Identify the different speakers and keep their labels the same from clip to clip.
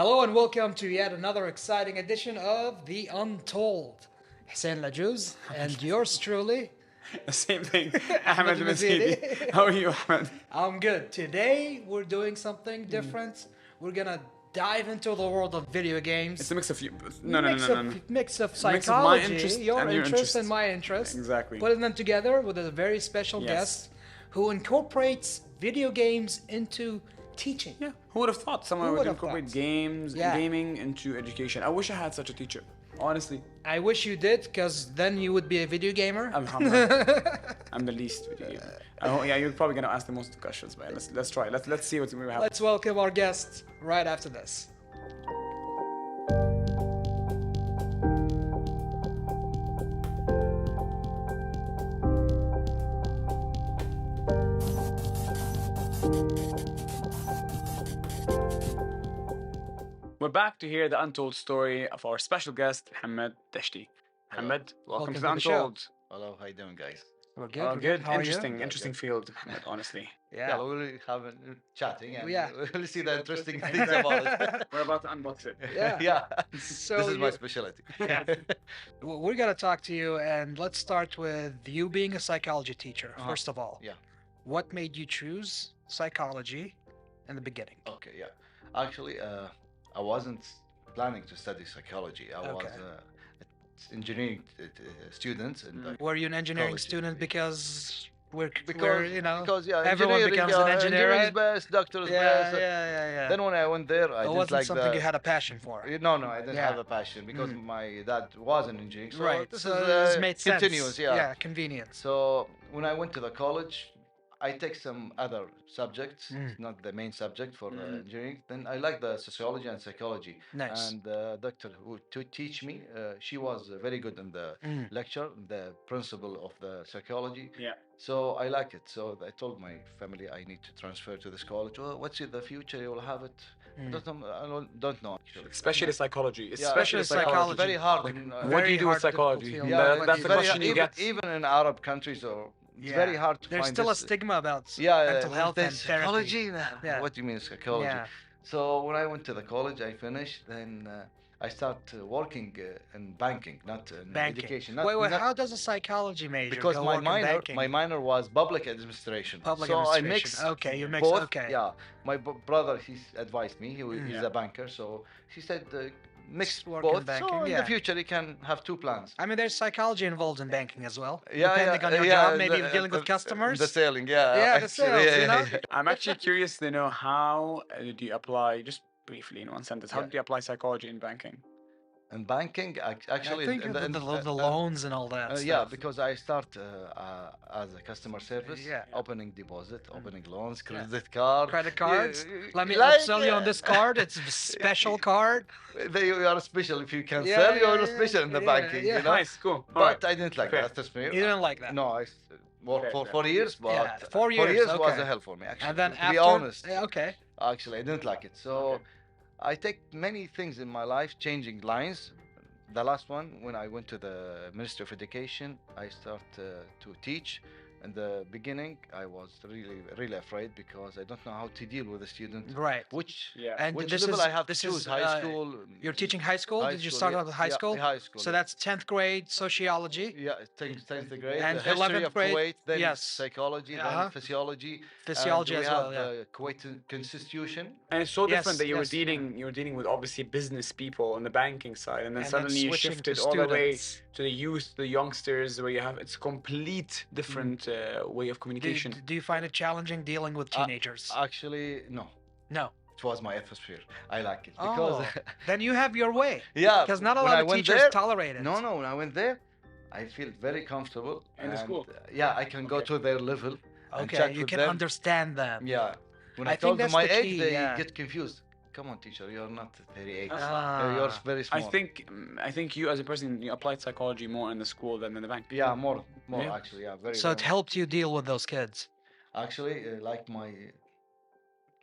Speaker 1: Hello and welcome to yet another exciting edition of The Untold. Hussein Lajuz and yours truly,
Speaker 2: The same thing.
Speaker 1: Ahmed
Speaker 2: Ahmed Mazidi. How are you, Ahmed?
Speaker 1: I'm good. Today we're doing something different. We're gonna dive into the world of video games.
Speaker 2: It's a mix of you.
Speaker 1: Mix
Speaker 2: No.
Speaker 1: of
Speaker 2: Mix of my
Speaker 1: psychology,
Speaker 2: interest
Speaker 1: your
Speaker 2: and your
Speaker 1: interest
Speaker 2: interest.
Speaker 1: and my interest.
Speaker 2: Exactly.
Speaker 1: Putting them together with a very special
Speaker 2: Yes.
Speaker 1: guest who incorporates video games into teaching.
Speaker 2: Yeah. Who would have thought someone
Speaker 1: Who
Speaker 2: would
Speaker 1: would have
Speaker 2: incorporate
Speaker 1: thought?
Speaker 2: games,
Speaker 1: Yeah.
Speaker 2: gaming into education? I wish I had such a teacher. Honestly,
Speaker 1: I wish you did, because then you would be a video gamer.
Speaker 2: I'm humble. I'm the least video gamer. Yeah, you're probably gonna ask the most questions, man. Let's try. Let's see what's gonna happen.
Speaker 1: Let's welcome our guest right after this.
Speaker 2: We're back to hear the untold story of our special guest, Mohammad Dashti. Mohammad, welcome to the
Speaker 1: Welcome to the show.
Speaker 2: Untold.
Speaker 3: Hello, how you doing, guys?
Speaker 1: We're good.
Speaker 2: Oh,
Speaker 1: we're
Speaker 2: good.
Speaker 1: How are you?
Speaker 2: Interesting field, Mohammed, honestly.
Speaker 1: Yeah.
Speaker 3: we'll have chatting and
Speaker 1: Yeah.
Speaker 3: we'll see the interesting things about it.
Speaker 2: We're about to unbox it.
Speaker 1: Yeah.
Speaker 3: yeah.
Speaker 1: So
Speaker 3: this is my
Speaker 1: you-
Speaker 3: specialty.
Speaker 1: We're gonna talk to you, and let's start with you being a psychology teacher.
Speaker 3: Uh-huh.
Speaker 1: First of all,
Speaker 3: Yeah.
Speaker 1: what made you choose psychology in the beginning?
Speaker 3: Okay, yeah. Actually, I wasn't planning to study psychology. I was
Speaker 1: Okay.
Speaker 3: an engineering student. And
Speaker 1: Were you an engineering
Speaker 3: College.
Speaker 1: student because we're
Speaker 3: because,
Speaker 1: you know
Speaker 3: because yeah,
Speaker 1: everyone
Speaker 3: engineering,
Speaker 1: becomes an engineer,
Speaker 3: engineering is
Speaker 1: right?
Speaker 3: best, doctor is
Speaker 1: Yeah,
Speaker 3: best.
Speaker 1: yeah.
Speaker 3: Then when I went there, I
Speaker 1: It
Speaker 3: didn't
Speaker 1: wasn't
Speaker 3: like
Speaker 1: something
Speaker 3: the.
Speaker 1: you had a passion for.
Speaker 3: No, I didn't
Speaker 1: Yeah.
Speaker 3: have a passion because my dad was an engineer. So
Speaker 1: Right.
Speaker 3: this
Speaker 1: So
Speaker 3: is
Speaker 1: this made sense.
Speaker 3: continuous, yeah.
Speaker 1: Yeah, convenience.
Speaker 3: So when I went to the college, I take some other subjects, not the main subject for engineering. Then I like the sociology and psychology.
Speaker 1: Nice.
Speaker 3: And the doctor who to teach me, she was very good in the lecture, the principle of the psychology.
Speaker 2: Yeah.
Speaker 3: So I like it. So I told my family I need to transfer to this college. Oh, what's in the future? You will have it. I don't know actually.
Speaker 2: Especially psychology.
Speaker 3: Yeah,
Speaker 2: Especially
Speaker 1: psychology.
Speaker 2: psychology.
Speaker 3: It's very hard.
Speaker 2: Like,
Speaker 3: in,
Speaker 2: what do
Speaker 1: Very
Speaker 2: you do with
Speaker 1: hard, difficult
Speaker 2: psychology?
Speaker 1: field.
Speaker 3: yeah,
Speaker 2: That's the
Speaker 3: very
Speaker 2: question you
Speaker 3: even,
Speaker 2: get.
Speaker 3: even in Arab countries, or it's
Speaker 1: Yeah.
Speaker 3: very hard to
Speaker 1: There's
Speaker 3: find
Speaker 1: still
Speaker 3: this,
Speaker 1: a stigma about
Speaker 3: yeah,
Speaker 1: mental health and
Speaker 3: there's
Speaker 1: therapy.
Speaker 3: psychology.
Speaker 1: Yeah.
Speaker 3: What do you mean psychology?
Speaker 1: Yeah.
Speaker 3: So when I went to the college, I finished. Then I start working in banking, not in
Speaker 1: Banking.
Speaker 3: education. Not,
Speaker 1: Wait,
Speaker 3: not-
Speaker 1: how does a psychology major
Speaker 3: because
Speaker 1: go
Speaker 3: my
Speaker 1: work in
Speaker 3: minor,
Speaker 1: banking?
Speaker 3: my minor was public administration.
Speaker 1: Public
Speaker 3: so
Speaker 1: administration.
Speaker 3: I mixed
Speaker 1: Okay, you mix.
Speaker 3: both.
Speaker 1: Okay.
Speaker 3: Yeah, my brother he advised me. He's
Speaker 2: Yeah.
Speaker 3: a banker, so he said mix
Speaker 1: work in
Speaker 3: both.
Speaker 1: banking,
Speaker 3: so in
Speaker 1: yeah.
Speaker 3: the future, you can have two plans.
Speaker 1: I mean, there's psychology involved in banking as well.
Speaker 3: Yeah,
Speaker 1: Depending on your job, maybe you're dealing with customers.
Speaker 3: The selling, yeah.
Speaker 1: Yeah, the
Speaker 3: actually,
Speaker 1: sales, you know?
Speaker 2: I'm actually curious to know how do you apply, just briefly in one sentence, how
Speaker 3: Yeah.
Speaker 2: do you apply psychology in banking?
Speaker 3: In banking, actually,
Speaker 1: I think the loans and all that.
Speaker 3: yeah,
Speaker 1: stuff.
Speaker 3: because I start as a customer service,
Speaker 1: Yeah.
Speaker 3: opening deposit, opening loans, credit card,
Speaker 1: Credit cards. Let me
Speaker 3: like,
Speaker 1: upsell you on this card. It's a special card.
Speaker 3: They are special if you can
Speaker 1: Yeah,
Speaker 3: sell. You
Speaker 1: yeah,
Speaker 3: are
Speaker 1: yeah,
Speaker 3: special in the
Speaker 1: yeah,
Speaker 3: banking,
Speaker 1: yeah.
Speaker 3: you know.
Speaker 2: Nice, cool.
Speaker 3: But
Speaker 2: Alright.
Speaker 3: I didn't like
Speaker 2: Fair.
Speaker 3: that. That's me.
Speaker 1: You didn't like that.
Speaker 3: No, I worked for
Speaker 2: Fair.
Speaker 3: 4 years, but
Speaker 1: Yeah, 4
Speaker 3: 4
Speaker 1: years,
Speaker 3: years was
Speaker 1: okay.
Speaker 3: a hell for me. Actually,
Speaker 1: And then
Speaker 3: to
Speaker 1: after.
Speaker 3: be honest,
Speaker 1: Yeah, okay.
Speaker 3: actually, I didn't like it. So I take many things in my life, changing lines. The last one, when I went to the Ministry of Education, I start to teach. In the beginning, I was really afraid because I don't know how to deal with a student.
Speaker 1: Right.
Speaker 3: Which
Speaker 2: Yeah.
Speaker 1: And
Speaker 3: which
Speaker 1: this
Speaker 3: level
Speaker 1: is
Speaker 3: I have to
Speaker 1: this
Speaker 3: choose?
Speaker 1: is
Speaker 3: High school.
Speaker 1: You're teaching high school.
Speaker 3: High
Speaker 1: Did you
Speaker 3: school,
Speaker 1: start
Speaker 3: yeah.
Speaker 1: out with high
Speaker 3: Yeah,
Speaker 1: school?
Speaker 3: high school,
Speaker 1: So
Speaker 3: yeah.
Speaker 1: that's 10th grade sociology,
Speaker 3: Yeah, 10th grade.
Speaker 1: And
Speaker 3: the history
Speaker 1: 11th
Speaker 3: of
Speaker 1: grade,
Speaker 3: Kuwait, then
Speaker 1: yes.
Speaker 3: psychology,
Speaker 1: Uh-huh.
Speaker 3: then physiology.
Speaker 1: physiology
Speaker 3: and
Speaker 1: as
Speaker 3: we
Speaker 1: well.
Speaker 3: have
Speaker 1: Yeah.
Speaker 3: the Kuwait constitution.
Speaker 2: And it's so
Speaker 1: Yes,
Speaker 2: different that
Speaker 1: yes.
Speaker 2: you were dealing with obviously business people on the banking side, and then
Speaker 1: And then
Speaker 2: suddenly you
Speaker 1: switching to
Speaker 2: shifted all the way
Speaker 1: students.
Speaker 2: to the youth, the youngsters, where you have it's complete different way of
Speaker 1: Do,
Speaker 2: communication.
Speaker 1: do you find it challenging dealing with teenagers?
Speaker 3: Actually, no.
Speaker 1: No.
Speaker 3: It was my atmosphere. I like it because
Speaker 1: Oh, then you have your way.
Speaker 3: yeah,
Speaker 1: Because not a
Speaker 3: when
Speaker 1: lot
Speaker 3: I
Speaker 1: of
Speaker 3: went
Speaker 1: teachers
Speaker 3: there-
Speaker 1: tolerate it.
Speaker 3: No, when I went there, I feel very comfortable.
Speaker 2: In the
Speaker 3: and,
Speaker 2: school?
Speaker 3: Yeah, I can go
Speaker 2: Okay.
Speaker 3: to their level. and
Speaker 1: Okay,
Speaker 3: chat
Speaker 1: you
Speaker 3: with
Speaker 1: can
Speaker 3: them.
Speaker 1: understand them.
Speaker 3: Yeah. When
Speaker 1: I
Speaker 3: I,
Speaker 1: think
Speaker 3: told them
Speaker 1: that's
Speaker 3: my
Speaker 1: the
Speaker 3: age,
Speaker 1: key,
Speaker 3: they
Speaker 1: yeah.
Speaker 3: get confused. Come on, teacher, you're not 38.
Speaker 1: Ah.
Speaker 3: You're very small.
Speaker 2: I think you as a person you applied psychology more in the school than in the bank.
Speaker 3: Yeah, more
Speaker 2: Yeah.
Speaker 3: actually. Yeah, very.
Speaker 1: So it
Speaker 3: very
Speaker 1: helped you deal with those kids.
Speaker 3: Actually, like my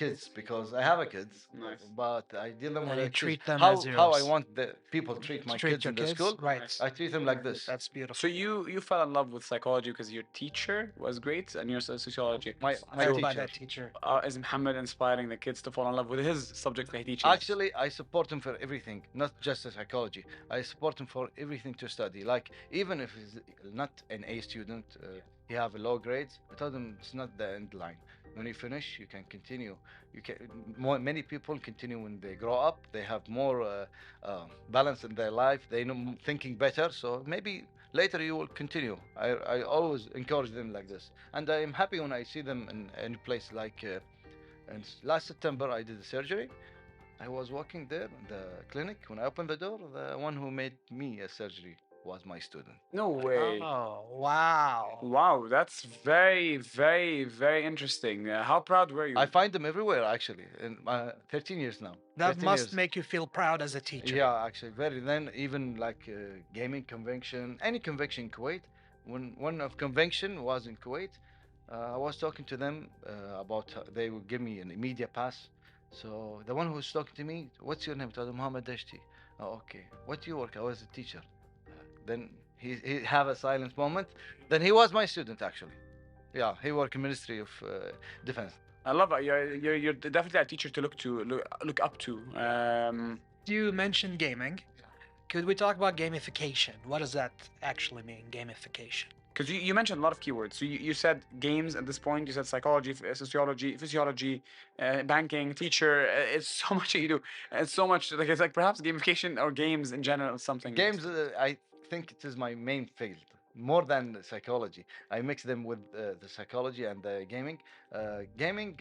Speaker 3: kids because I have a kids,
Speaker 2: Nice.
Speaker 3: but I deal them
Speaker 1: And
Speaker 3: with
Speaker 1: you
Speaker 3: the kids.
Speaker 1: treat them
Speaker 3: how
Speaker 1: as
Speaker 3: how I
Speaker 1: yours.
Speaker 3: want the people treat my
Speaker 1: Treat
Speaker 3: kids
Speaker 1: your
Speaker 3: in the
Speaker 1: kids,
Speaker 3: school.
Speaker 1: right?
Speaker 3: I treat them like this.
Speaker 1: That's beautiful.
Speaker 2: So you fell in love with psychology because your teacher was great and your sociology.
Speaker 3: My
Speaker 1: Inspired by
Speaker 3: teacher.
Speaker 1: that teacher.
Speaker 2: Is Muhammad inspiring the kids to fall in love with his subject that he teaches?
Speaker 3: Actually, I support him for everything, not just the psychology. I support him for everything to study. Like even if he's not an A student, he have a low grades. I told him it's not the end line. When you finish, you can continue. You can. Many people continue when they grow up. They have more balance in their life. They know thinking better. So maybe later you will continue. I always encourage them like this, and I am happy when I see them in any place like. And last September, I did the surgery. I was working there in the clinic. When I opened the door, the one who made me a surgery was my student.
Speaker 2: No way.
Speaker 1: Oh, wow.
Speaker 2: Wow, that's very, very, very interesting. How proud were you?
Speaker 3: I find them everywhere, actually. In 13 years now.
Speaker 1: That
Speaker 3: 13
Speaker 1: must
Speaker 3: years.
Speaker 1: make you feel proud as a teacher.
Speaker 3: Yeah, actually, very. Then even like gaming convention, any convention in Kuwait. When one of convention was in Kuwait, I was talking to them about they would give me an media pass. So the one who was talking to me, what's your name? I told him Mohammad Dashti. Oh, okay. What do you work? I was a teacher. Then he have a silent moment. Then he was my student actually. Yeah, he worked in Ministry of Defense.
Speaker 2: I love it. You're definitely a teacher to look up to.
Speaker 1: You mentioned gaming. Could we talk about gamification? What does that actually mean, gamification?
Speaker 2: Because you mentioned a lot of keywords. So you said games at this point. You said psychology, sociology, physiology, banking, teacher. It's so much that you do. It's so much. Like it's like perhaps gamification or games in general is something.
Speaker 3: Games, I think it is my main field more than the psychology. I mix them with the psychology and the gaming. Gaming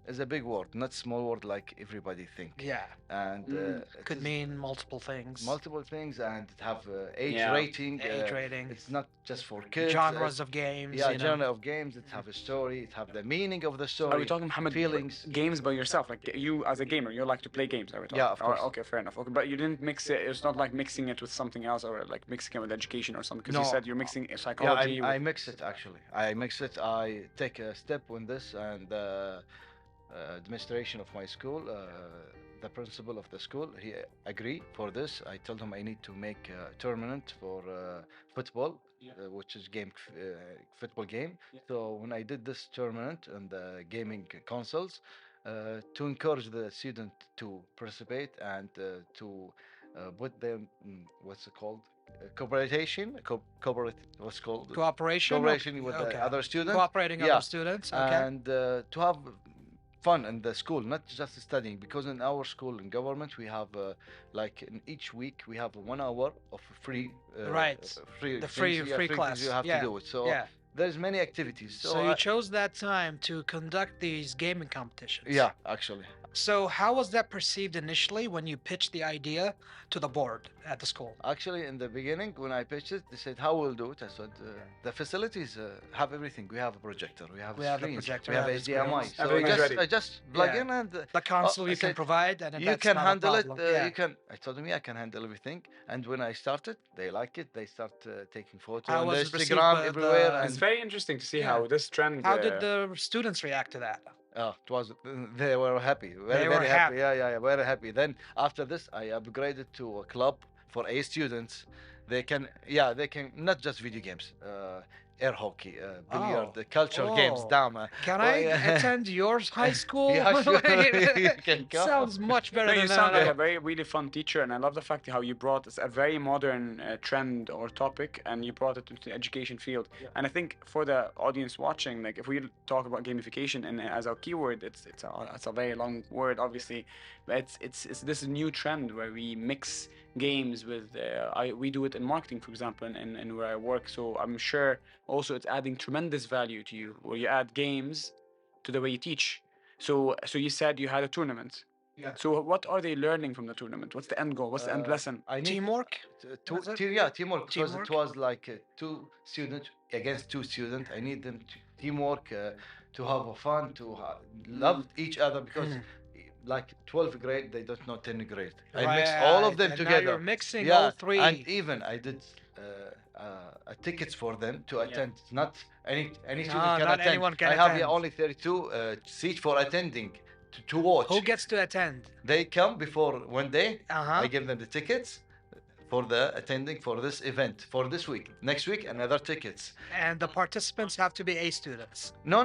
Speaker 3: is a big word, not small word like everybody think.
Speaker 1: Yeah.
Speaker 3: And it
Speaker 1: Could
Speaker 3: is
Speaker 1: mean multiple things.
Speaker 3: multiple things, and it have age
Speaker 2: Yeah.
Speaker 3: rating.
Speaker 1: Age rating.
Speaker 3: It's not just for kids.
Speaker 1: Genres of games.
Speaker 3: Yeah,
Speaker 1: you know.
Speaker 3: genre of games. It have a story. It have the meaning of the story.
Speaker 2: Are we talking Muhammad
Speaker 3: feelings?
Speaker 2: games by yourself? Like you as a gamer, you like to play games. Are we talking?
Speaker 3: Yeah, of course.
Speaker 2: Oh, okay, fair enough. Okay, but you didn't mix it. It's not like mixing it with something else or like mixing it with education or something. Because you
Speaker 3: No.
Speaker 2: said you're mixing
Speaker 3: Yeah,
Speaker 2: psychology.
Speaker 3: I mix it actually. I mix it. I take a step on this, and administration of my school, the principal of the school, he agree for this. I told him I need to make a tournament for football, which is football game.
Speaker 2: Yeah.
Speaker 3: So when I did this tournament and the gaming consoles, to encourage the student to participate and to put them, what's it called? Cooperation, what's it called?
Speaker 1: Cooperation.
Speaker 3: Cooperation with
Speaker 1: Okay.
Speaker 3: the other students.
Speaker 1: Cooperating
Speaker 3: Yeah.
Speaker 1: other students. Okay.
Speaker 3: And to have fun in the school, not just studying. Because in our school in government, we have like in each week we have 1 hour of free.
Speaker 1: Right.
Speaker 3: Free.
Speaker 1: The
Speaker 3: things,
Speaker 1: free
Speaker 3: things
Speaker 1: class.
Speaker 3: you have
Speaker 1: Yeah.
Speaker 3: to do it. So
Speaker 1: yeah.
Speaker 3: there's many activities.
Speaker 1: So you chose that time to conduct these gaming competitions.
Speaker 3: yeah, actually.
Speaker 1: So how was that perceived initially when you pitched the idea to the board at the school?
Speaker 3: Actually, in the beginning, when I pitched it, they said, "How we'll do it?" I said, "The facilities have everything. We have a projector, we have
Speaker 1: We have a
Speaker 3: screens,
Speaker 1: projector,
Speaker 3: we have
Speaker 1: we have
Speaker 3: HDMI.
Speaker 1: screens.
Speaker 3: So
Speaker 2: Everything is ready.
Speaker 3: I just plug
Speaker 1: Yeah.
Speaker 3: in and
Speaker 1: The console
Speaker 3: I
Speaker 1: you can
Speaker 3: said,
Speaker 1: provide, and then
Speaker 3: you
Speaker 1: that's
Speaker 3: can
Speaker 1: not a
Speaker 3: handle it.
Speaker 1: problem. Yeah.
Speaker 3: You can. I told them, yeah, I can handle everything. And when I started, they like it. They start taking photos
Speaker 1: How
Speaker 3: on
Speaker 1: was
Speaker 3: the
Speaker 1: it received
Speaker 3: Instagram
Speaker 1: by
Speaker 3: everywhere.
Speaker 1: the-
Speaker 2: It's
Speaker 3: And
Speaker 2: very interesting to see
Speaker 1: Yeah.
Speaker 2: how this trend.
Speaker 1: How did the students react to that?
Speaker 3: it was. They were happy. Very,
Speaker 1: They were
Speaker 3: very happy.
Speaker 1: happy.
Speaker 3: Yeah, very happy. Then after this, I upgraded to a club for A students. They can not just video games. Air hockey, billiard,
Speaker 1: Oh.
Speaker 3: the cultural games,
Speaker 1: Oh.
Speaker 3: dama.
Speaker 1: Can
Speaker 3: Well,
Speaker 1: I
Speaker 3: yeah.
Speaker 1: attend yours high school?
Speaker 3: Yeah, sure. You can come.
Speaker 1: Sounds much better
Speaker 2: No,
Speaker 1: than
Speaker 2: you sound like
Speaker 1: that.
Speaker 2: a very really fun teacher, and I love the fact how you brought a very modern trend or topic, and you brought it into the education field. And I think for the audience watching, like if we talk about gamification and as our keyword, it's a very long word, obviously, but it's this new trend where we mix games with we do it in marketing, for example, and where I work. So I'm sure also it's adding tremendous value to you, where you add games to the way you teach. So you said you had a tournament.
Speaker 3: Yeah.
Speaker 2: So what are they learning from the tournament? What's the end goal? What's the end lesson?
Speaker 3: I need
Speaker 1: Teamwork?
Speaker 3: teamwork
Speaker 1: Was it?
Speaker 3: teamwork because
Speaker 1: Teamwork?
Speaker 3: it was like two students against two students. I need them to teamwork to have a fun, to love each other because like 12th grade they don't know 10th grade. I mixed all of them
Speaker 1: and
Speaker 3: together.
Speaker 1: Now you're mixing
Speaker 3: Yeah,
Speaker 1: all three.
Speaker 3: and even I did tickets for them to attend. Not any student
Speaker 1: No,
Speaker 3: can
Speaker 1: not
Speaker 3: attend.
Speaker 1: anyone can
Speaker 3: I have
Speaker 1: attend.
Speaker 3: only 32 seats for attending to watch.
Speaker 1: Who gets to attend?
Speaker 3: They come before one day.
Speaker 1: Uh-huh.
Speaker 3: I give them the tickets for the attending for this event for this week. Next week, another tickets.
Speaker 1: And the participants have to be A students.
Speaker 3: No.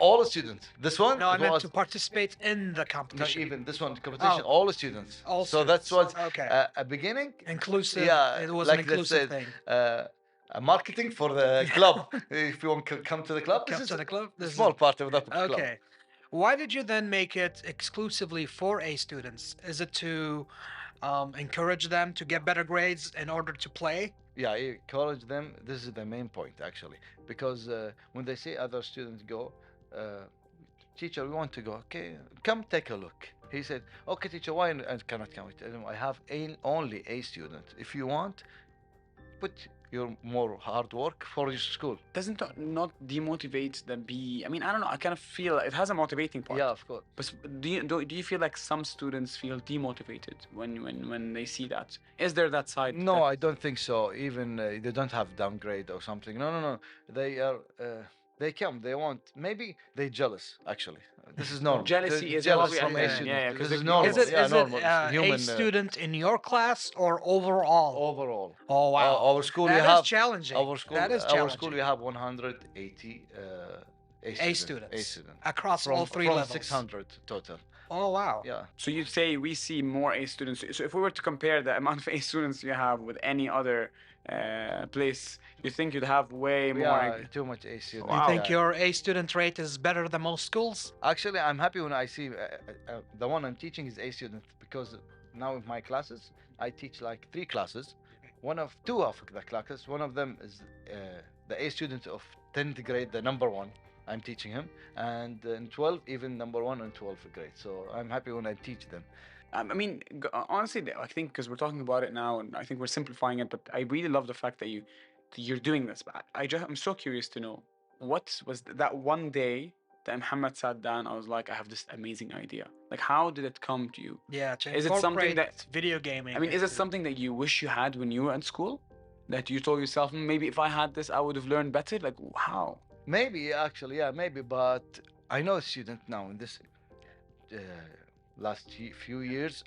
Speaker 3: All the students. This one.
Speaker 1: No, I
Speaker 3: it
Speaker 1: meant
Speaker 3: was-
Speaker 1: to participate in the
Speaker 3: Not
Speaker 1: competition.
Speaker 3: even this one competition.
Speaker 1: Oh.
Speaker 3: All the students.
Speaker 1: All
Speaker 3: so that's
Speaker 1: students.
Speaker 3: what
Speaker 1: Okay.
Speaker 3: a beginning.
Speaker 1: Inclusive.
Speaker 3: Yeah,
Speaker 1: It was
Speaker 3: like
Speaker 1: an
Speaker 3: they
Speaker 1: inclusive
Speaker 3: said,
Speaker 1: thing.
Speaker 3: A marketing for the club. If you want to come to the club,
Speaker 1: Come
Speaker 3: this
Speaker 1: to
Speaker 3: is
Speaker 1: the club.
Speaker 3: a
Speaker 1: This
Speaker 3: small
Speaker 1: is,
Speaker 3: part of the club.
Speaker 1: okay. Why did you then make it exclusively for A students? Is it to encourage them to get better grades in order to play?
Speaker 3: Yeah, I encourage them. This is the main point actually, because when they see other students go, teacher, we want to go. Okay, come take a look. He said, okay, teacher, why I cannot come? I tell him, I have only A student. If you want, put your more hard work for your school.
Speaker 2: Doesn't that not demotivate the B? I mean, I don't know. I kind of feel it has a motivating part.
Speaker 3: Yeah, of course.
Speaker 2: But do you feel like some students feel demotivated when they see that? Is there that side?
Speaker 3: No,
Speaker 2: that-
Speaker 3: I don't think so. Even they don't have downgrade or something. No. They are. They come. They want. Maybe they jealous. Actually, this is normal.
Speaker 2: Jealousy
Speaker 3: They're
Speaker 2: is
Speaker 3: jealous
Speaker 2: probably-
Speaker 3: from A
Speaker 2: yeah,
Speaker 3: students.
Speaker 2: yeah, 'cause
Speaker 3: This
Speaker 2: they-
Speaker 3: is normal.
Speaker 1: Is it,
Speaker 3: yeah,
Speaker 1: is
Speaker 3: normal.
Speaker 1: it
Speaker 3: It's human,
Speaker 1: A student in your class or overall?
Speaker 3: overall.
Speaker 1: Oh, wow.
Speaker 3: Our school
Speaker 1: That
Speaker 3: we
Speaker 1: is
Speaker 3: have.
Speaker 1: challenging.
Speaker 3: Our school.
Speaker 1: That is
Speaker 3: Our
Speaker 1: challenging.
Speaker 3: school we have 180
Speaker 1: A students.
Speaker 3: A students.
Speaker 1: Across
Speaker 3: From,
Speaker 1: all three
Speaker 3: from
Speaker 1: levels.
Speaker 3: 600 total.
Speaker 1: Oh, wow.
Speaker 3: Yeah.
Speaker 2: So you say we see more A students. So if we were to compare the amount of A students you have with any other place, you think you'd have way more?
Speaker 3: Yeah, too much A students.
Speaker 1: You
Speaker 2: Wow.
Speaker 1: think your A student rate is better than most schools?
Speaker 3: Actually, I'm happy when I see the one I'm teaching is A student, because now in my classes I teach like 3 classes. Two of the classes. One of them is the A student of 10th grade, the number one. I'm teaching him, and in 12 even number one and 12th grade. So I'm happy when I teach them.
Speaker 2: I mean, honestly, I think because we're talking about it now, and I think we're simplifying it, but I really love the fact that you're doing this. But I'm so curious to know what was that one day that Muhammad sat down. I was like, I have this amazing idea. Like, how did it come to you?
Speaker 1: Yeah, to
Speaker 2: Is it something
Speaker 1: incorporate
Speaker 2: that-
Speaker 1: video gaming.
Speaker 2: I mean, is it
Speaker 1: into-
Speaker 2: something that you wish you had when you were at school? That you told yourself, maybe if I had this, I would have learned better? Like, how?
Speaker 3: Maybe actually, yeah, maybe. But I know a student now in this last few years.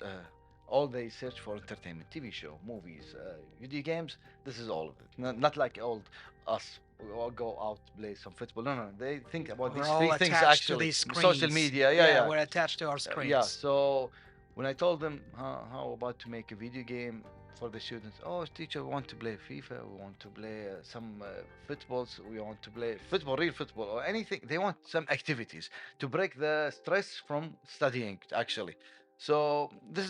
Speaker 3: All they search for entertainment, TV show, movies, video games. This is all of it. Not like old us. We all go out play some football. No. They think about
Speaker 1: We're
Speaker 3: these
Speaker 1: all
Speaker 3: 3 things
Speaker 1: attached to
Speaker 3: actually.
Speaker 1: these
Speaker 3: Social
Speaker 1: screens.
Speaker 3: media, yeah.
Speaker 1: We're attached to our screens.
Speaker 3: Yeah. So when I told them, how about to make a video game for the students? Oh, teacher, we want to play FIFA. We want to play some footballs. We want to play football, real football, or anything. They want some activities to break the stress from studying. Actually, so this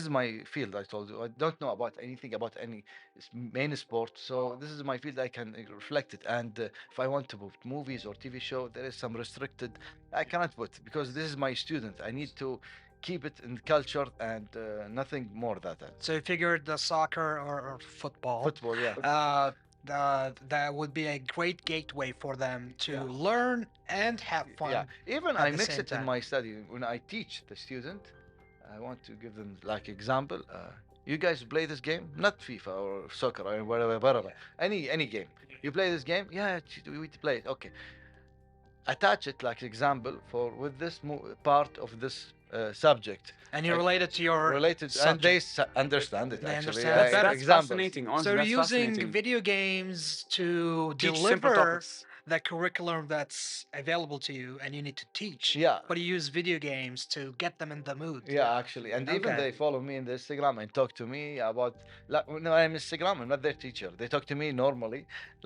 Speaker 3: is my field. I told you I don't know about anything about any main sport. So this is my field. I can reflect it. And if I want to put movies or TV show, there is some restricted. I cannot put, because this is my student. I need to keep it in culture and nothing more than that.
Speaker 1: So you figured the soccer or football.
Speaker 3: Football, yeah.
Speaker 1: That would be a great gateway for them to
Speaker 3: Yeah.
Speaker 1: learn and have fun.
Speaker 3: Yeah. Even
Speaker 1: at
Speaker 3: I
Speaker 1: the
Speaker 3: mix
Speaker 1: same
Speaker 3: it in
Speaker 1: time.
Speaker 3: my study. When I teach the student, I want to give them like example. You guys play this game, not FIFA or soccer or whatever. Any game. You play this game? Yeah, we play it. Okay. Attach it like example for with this part of this subject.
Speaker 1: And you
Speaker 3: Like,
Speaker 1: relate it to your
Speaker 3: related, and they
Speaker 1: subject.
Speaker 3: understand it
Speaker 1: They
Speaker 3: actually.
Speaker 1: understand it better.
Speaker 2: That's
Speaker 3: examples.
Speaker 2: fascinating.
Speaker 1: So
Speaker 2: Honestly,
Speaker 1: you're
Speaker 2: that's
Speaker 1: using
Speaker 2: fascinating.
Speaker 1: video games to
Speaker 2: Teach simple
Speaker 1: deliver
Speaker 2: topics.
Speaker 1: the curriculum that's available to you and you need to teach.
Speaker 3: Yeah.
Speaker 1: But you use video games to get them in the mood.
Speaker 3: Yeah, actually, and even
Speaker 1: Okay.
Speaker 3: they follow me in the Instagram and talk to me about. Like, no, I'm Instagram. I'm not their teacher. They talk to me normally,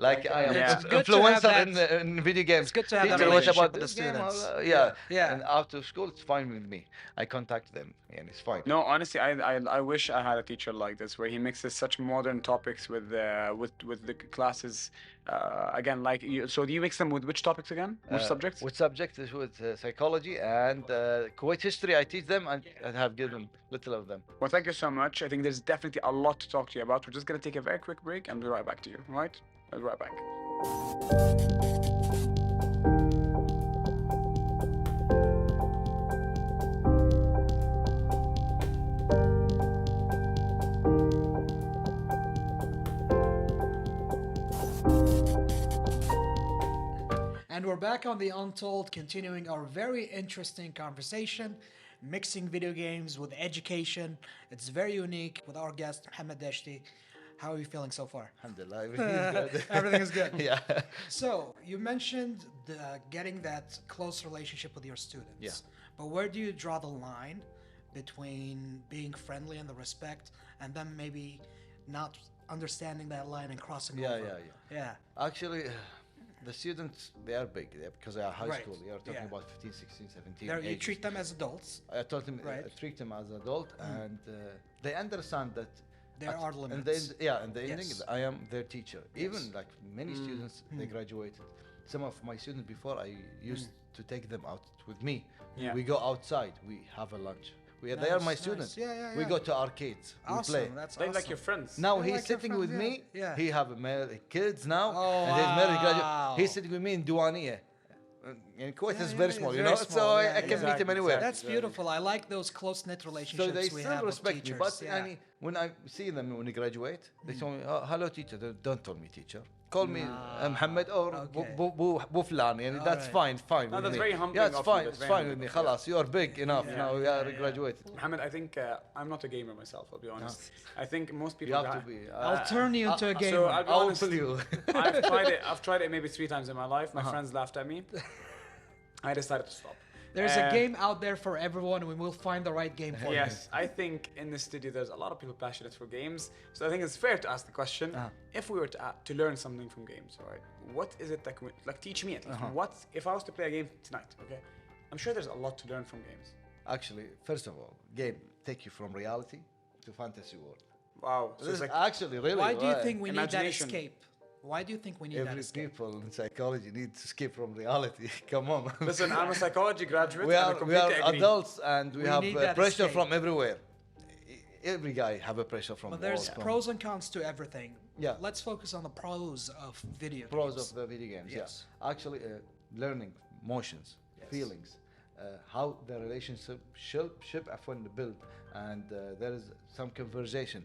Speaker 3: like I am
Speaker 2: Yeah.
Speaker 1: It's good to have
Speaker 3: influencer
Speaker 1: that-
Speaker 3: in video games.
Speaker 1: It's good to have that
Speaker 3: Teacher, what
Speaker 1: relationship
Speaker 3: about
Speaker 1: with the
Speaker 3: this game?
Speaker 1: students.
Speaker 3: Yeah.
Speaker 1: Yeah.
Speaker 3: And out of school, it's fine with me. I contact them, and it's fine.
Speaker 2: No, honestly, I wish I had a teacher like this, where he mixes such modern topics with the classes. Again, like so, do you mix them with which topics again? Which subjects?
Speaker 3: Which subject is with psychology and Kuwait history. I teach them and I have given little of them.
Speaker 2: Well, thank you so much. I think there's definitely a lot to talk to you about. We're just gonna take a very quick break and be right back to you. All right? I'll be right back.
Speaker 1: And we're back on the Untold, continuing our very interesting conversation, mixing video games with education. It's very unique with our guest, Mohammad Dashti. How are you feeling so far?
Speaker 3: Alhamdulillah, everything is good.
Speaker 1: Everything is good.
Speaker 3: Yeah.
Speaker 1: So, you mentioned getting that close relationship with your students.
Speaker 3: Yeah.
Speaker 1: But where do you draw the line between being friendly and the respect and then maybe not understanding that line and crossing
Speaker 3: Yeah,
Speaker 1: over? Yeah.
Speaker 3: Actually, the students, they are big because they are high
Speaker 1: Right.
Speaker 3: school. They are talking
Speaker 1: Yeah.
Speaker 3: about 15, 16, 17
Speaker 1: You
Speaker 3: ages.
Speaker 1: treat them as adults.
Speaker 3: I told them,
Speaker 1: Right.
Speaker 3: treat them as adult, and they understand that
Speaker 1: There are
Speaker 3: in the
Speaker 1: limits.
Speaker 3: in the ending,
Speaker 1: Yes.
Speaker 3: I am their teacher. Even like many students,
Speaker 1: Hmm.
Speaker 3: they graduated. Some of my students before, I used to take them out with me.
Speaker 2: Yeah.
Speaker 3: We go outside. We have a lunch. They are
Speaker 1: Nice,
Speaker 3: my
Speaker 1: nice.
Speaker 3: students.
Speaker 1: Yeah,
Speaker 3: We
Speaker 1: yeah.
Speaker 3: go to arcades. We play.
Speaker 1: Awesome. That's
Speaker 2: They're
Speaker 1: awesome.
Speaker 2: like your friends.
Speaker 3: Now
Speaker 1: They're
Speaker 3: he's
Speaker 1: like your
Speaker 3: sitting
Speaker 1: friends,
Speaker 3: with
Speaker 1: yeah,
Speaker 3: me.
Speaker 1: yeah.
Speaker 3: He have kids now,
Speaker 1: Oh,
Speaker 3: and he's married.
Speaker 1: wow.
Speaker 3: He's sitting with me in Duania. And Kuwait is
Speaker 1: Yeah,
Speaker 3: very
Speaker 1: yeah,
Speaker 3: small,
Speaker 1: it's
Speaker 3: you
Speaker 1: very
Speaker 3: know. So
Speaker 1: small, yeah,
Speaker 3: I can meet him
Speaker 2: exactly,
Speaker 3: anywhere.
Speaker 1: That's beautiful. I like those close knit relationships
Speaker 3: So they
Speaker 1: we
Speaker 3: still
Speaker 1: have
Speaker 3: respect
Speaker 1: with
Speaker 3: me.
Speaker 1: teachers.
Speaker 3: But
Speaker 1: yeah.
Speaker 3: yani, when I see them when they graduate, they tell me, oh, "Hello, teacher." Don't tell me teacher. Call me Muhammad or
Speaker 1: okay.
Speaker 3: Bu Flan. Yani, that's
Speaker 1: Alright.
Speaker 3: fine.
Speaker 2: No,
Speaker 3: with
Speaker 2: that's
Speaker 3: me.
Speaker 2: very humbling
Speaker 3: Yeah, it's
Speaker 2: of you,
Speaker 3: fine.
Speaker 2: that's
Speaker 3: It's
Speaker 2: very
Speaker 3: fine with me.
Speaker 2: humbling, yeah.
Speaker 3: Khalas, you are big enough
Speaker 1: Yeah,
Speaker 3: now. We
Speaker 1: yeah,
Speaker 3: are
Speaker 1: yeah.
Speaker 3: graduated.
Speaker 2: Mohammed, I think I'm not a gamer myself. I'll be honest. I think most
Speaker 3: You
Speaker 2: people.
Speaker 3: have to
Speaker 2: got-
Speaker 3: be.
Speaker 1: I'll turn you into a gamer.
Speaker 2: So I'll be
Speaker 3: I'll
Speaker 2: honest.
Speaker 3: pull you.
Speaker 2: I've tried it. I've tried it maybe 3 times in my life. My
Speaker 3: Uh-huh.
Speaker 2: friends laughed at me. I decided to stop.
Speaker 1: There's a
Speaker 2: Uh,
Speaker 1: game out there for everyone, and we will find the right game for you.
Speaker 2: Yes, I think in the studio there's a lot of people passionate for games. So I think it's fair to ask the question:
Speaker 3: Uh-huh.
Speaker 2: if we were to learn something from games, all right, what is it that like teach me at least?
Speaker 3: Uh-huh.
Speaker 2: What if I was to play a game tonight? Okay, I'm sure there's a lot to learn from games.
Speaker 3: Actually, first of all, game take you from reality to fantasy world.
Speaker 2: Wow. So
Speaker 3: This
Speaker 2: it's
Speaker 3: is
Speaker 2: like
Speaker 3: actually really.
Speaker 1: Why do you
Speaker 3: why
Speaker 1: think we need that
Speaker 2: Imagination.
Speaker 1: escape? Why do you think we need that
Speaker 3: every
Speaker 1: escape?
Speaker 3: people in psychology need to escape from reality? Come on.
Speaker 2: listen, I'm a psychology graduate.
Speaker 3: we
Speaker 2: and I
Speaker 3: are
Speaker 2: completely agree.
Speaker 3: adults and we
Speaker 1: We
Speaker 3: have
Speaker 1: need that
Speaker 3: pressure
Speaker 1: escape.
Speaker 3: from everywhere. Every guy have a pressure from.
Speaker 1: But there's
Speaker 3: all from
Speaker 1: pros and cons to everything.
Speaker 3: Yeah.
Speaker 1: Let's focus on the pros of video
Speaker 3: pros
Speaker 1: games.
Speaker 3: of the video games.
Speaker 1: Yes.
Speaker 3: Yeah. Actually, learning emotions, feelings, how the relationship should build, and there is some conversation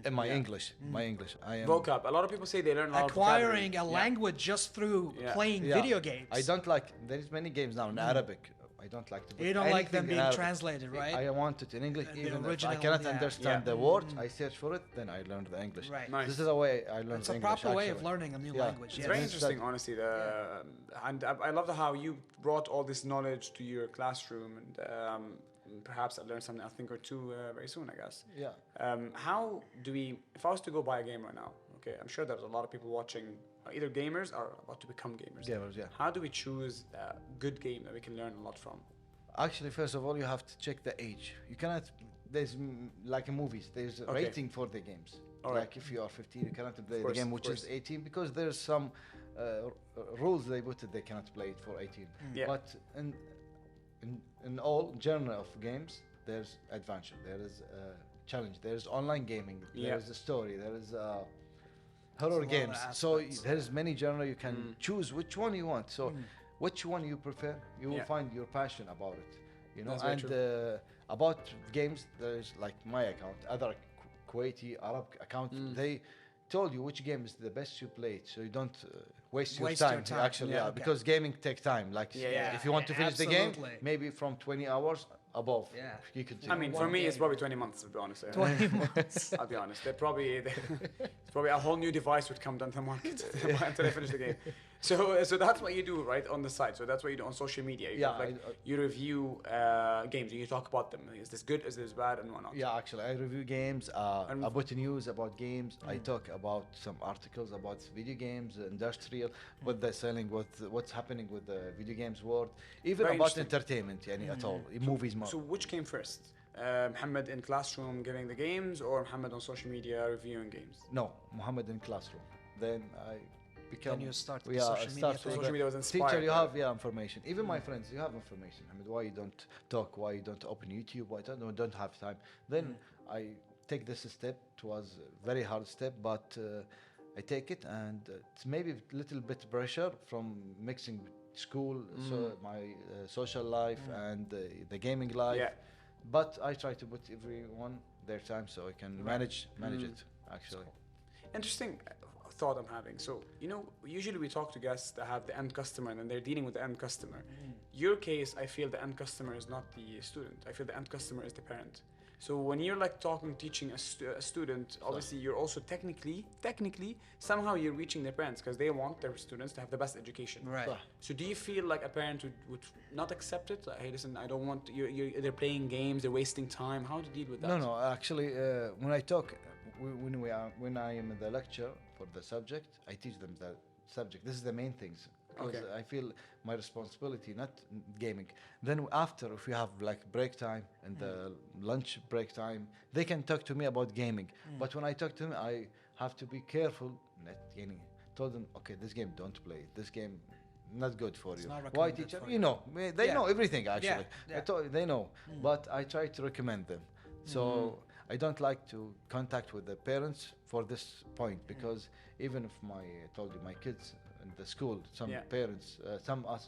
Speaker 3: in my English. My English. I am.
Speaker 2: Vocab. A lot of people say they learn a lot
Speaker 1: Acquiring
Speaker 2: of
Speaker 1: a
Speaker 2: vocabulary.
Speaker 1: language just through
Speaker 2: Yeah.
Speaker 1: playing
Speaker 3: Yeah.
Speaker 1: video games.
Speaker 3: I don't like. There is many games now in Arabic. I don't like to. put
Speaker 1: You don't like them
Speaker 3: anything in
Speaker 1: being
Speaker 3: Arabic.
Speaker 1: translated, right?
Speaker 3: I want it in English,
Speaker 1: The
Speaker 3: even if I
Speaker 1: original,
Speaker 3: cannot
Speaker 1: yeah.
Speaker 3: understand
Speaker 2: Yeah.
Speaker 3: the words. I search for it, then I learn the English.
Speaker 1: Right.
Speaker 2: Nice.
Speaker 3: This is the way I learn
Speaker 1: It's
Speaker 3: the
Speaker 1: a
Speaker 3: English.
Speaker 1: proper way of
Speaker 3: actually.
Speaker 1: learning a new
Speaker 3: Yeah.
Speaker 1: language.
Speaker 2: It's
Speaker 1: Yes.
Speaker 2: very
Speaker 3: Yes.
Speaker 2: interesting, honestly. And I love how you brought all this knowledge to your classroom, and perhaps I learned something, I think, or two very soon, I guess.
Speaker 3: Yeah.
Speaker 2: How do we, if I was to go buy a game right now, okay, I'm sure there's a lot of people watching, either gamers or about to become gamers.
Speaker 3: Gamers, yeah.
Speaker 2: How do we choose a good game that we can learn a lot from?
Speaker 3: Actually, first of all, you have to check the age. You cannot. There's like in movies. There's a
Speaker 2: Okay.
Speaker 3: rating for the games.
Speaker 2: All right.
Speaker 3: Like if you are 15, you cannot play the
Speaker 2: course,
Speaker 3: game
Speaker 2: of
Speaker 3: which is
Speaker 2: course.
Speaker 3: 18 because there's some rules they put it. They cannot play it for 18.
Speaker 2: Yeah.
Speaker 3: But in all genre of games, there's adventure. There is challenge. There's online gaming.
Speaker 2: Yeah.
Speaker 3: There is a story. There is horror
Speaker 1: lot of
Speaker 3: games. So
Speaker 1: aspects,
Speaker 3: there is many genre. You can choose which one you want. So which one you prefer, you will
Speaker 2: Yeah.
Speaker 3: find your passion about it. You know,
Speaker 2: That's very
Speaker 3: and about games, there's like my account, other Kuwaiti Arab account. They told you which game is the best you played, so you don't waste your
Speaker 1: Waste your
Speaker 3: time.
Speaker 1: time.
Speaker 3: Actually,
Speaker 1: Yeah,
Speaker 3: yeah,
Speaker 1: okay.
Speaker 3: because gaming take time. Like
Speaker 2: Yeah,
Speaker 3: if you want to finish the game,
Speaker 1: absolutely.
Speaker 3: maybe from 20 hours above.
Speaker 1: Yeah.
Speaker 3: you could.
Speaker 2: I mean, for
Speaker 1: One
Speaker 2: me, it's
Speaker 1: game.
Speaker 2: probably 20 months, to be honest.
Speaker 1: 20 months.
Speaker 2: I'll be honest. It's probably a whole new device would come down to the market until I finish the game. So that's what you do, right, on the side. So that's what you do on social media. You
Speaker 3: Yeah,
Speaker 2: kind of you review games and you talk about them. Is this good? Is this bad? And whatnot.
Speaker 3: Yeah, actually, I review games.
Speaker 2: And-
Speaker 3: I put news about games. I talk about some articles about video games, industrial, what they're selling, what's happening with the video games world, even
Speaker 2: Very
Speaker 3: about
Speaker 2: interesting.
Speaker 3: entertainment, yani, at all, movies.
Speaker 2: So which came first? Muhammad in classroom giving the games, or Muhammad on social media reviewing games?
Speaker 3: No, Muhammad in classroom. Then I become.
Speaker 1: Then you start with
Speaker 3: yeah,
Speaker 1: social
Speaker 3: I
Speaker 1: media
Speaker 3: start
Speaker 1: thing.
Speaker 3: with
Speaker 2: Social
Speaker 3: the
Speaker 2: media was inspired.
Speaker 3: Teacher, you
Speaker 2: by
Speaker 3: have information. Even my friends, you have information. Muhammad, why you don't talk? Why you don't open YouTube? Why don't have time? Then I take this step. It was a very hard step, but I take it, and it's maybe a little bit pressure from mixing school, so my social life and the gaming life.
Speaker 2: Yeah.
Speaker 3: But I try to put everyone their time so I can manage it. Actually,
Speaker 2: Interesting. thought I'm having. So, usually we talk to guests that have the end customer and then they're dealing with the end customer. Your case, I feel the end customer is not the student. I feel the end customer is the parent. So when you're like teaching a student, obviously you're also technically, somehow you're reaching their parents because they want their students to have the best education.
Speaker 1: Right.
Speaker 2: So do you feel like a parent would not accept it? Like, hey, listen, I don't want, they're playing games, they're wasting time. How to deal with that?
Speaker 3: No. Actually, when I talk, when I am in the lecture for the subject, I teach them the subject. This is the main things. Because
Speaker 2: Okay.
Speaker 3: I feel my responsibility, not gaming. Then after, if we have like break time and the lunch break time, they can talk to me about gaming. But when I talk to them, I have to be careful. Not gaming. Told them, okay, this game don't play. This game not good for
Speaker 1: It's
Speaker 3: you.
Speaker 1: not
Speaker 3: Why,
Speaker 1: recommended
Speaker 3: teacher?
Speaker 1: for
Speaker 3: You
Speaker 1: you.
Speaker 3: know, they
Speaker 1: Yeah.
Speaker 3: know everything actually.
Speaker 1: Yeah.
Speaker 3: They know. But I try to recommend them. So I don't like to contact with the parents for this point because even if I told you my kids in the school, some parents, some us